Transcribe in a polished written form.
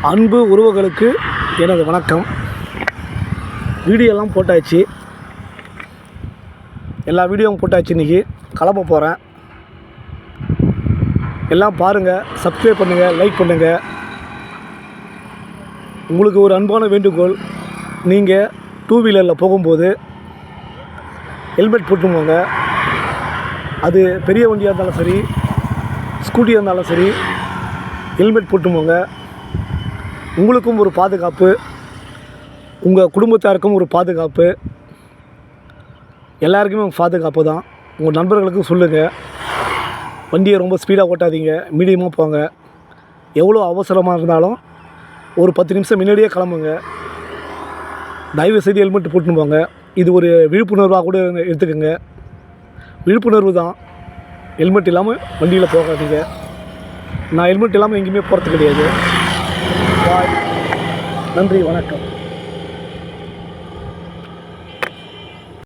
அன்பு உறவுகளுக்கு எனது வணக்கம். வீடியோலாம் போட்டாச்சு, எல்லா வீடியோவும் போட்டாச்சு. இன்றைக்கி கிளம்ப போகிறேன். எல்லாம் பாருங்கள், சப்ஸ்கிரைப் பண்ணுங்கள், லைக் பண்ணுங்கள். உங்களுக்கு ஒரு அன்பான வேண்டுகோள், நீங்கள் டூ வீலரில் போகும்போது ஹெல்மெட் போட்டு போங்க. அது பெரிய வண்டியாக இருந்தாலும் சரி, ஸ்கூட்டியாக இருந்தாலும் சரி, ஹெல்மெட் போட்டு போங்க. உங்களுக்கும் ஒரு பாதுகாப்பு, உங்கள் குடும்பத்தாருக்கும் ஒரு பாதுகாப்பு, எல்லாருக்குமே பாதுகாப்பு தான். உங்கள் நண்பர்களுக்கும் சொல்லுங்கள், வண்டியை ரொம்ப ஸ்பீடாக ஓட்டாதீங்க, மீடியமாக போங்க. எவ்வளோ அவசரமாக இருந்தாலும் ஒரு 10 நிமிஷம் முன்னாடியே கிளம்புங்க. தயவு செய்து ஹெல்மெட் போட்டுன்னு போங்க. இது ஒரு விழிப்புணர்வாக கூட எடுத்துக்கோங்க. விழிப்புணர்வு தான். ஹெல்மெட் இல்லாமல் வண்டியில் போகாதீங்க. நான் ஹெல்மெட் இல்லாமல் எங்கேயுமே போகிறது கிடையாது. பாய். நன்றி, வணக்கம்.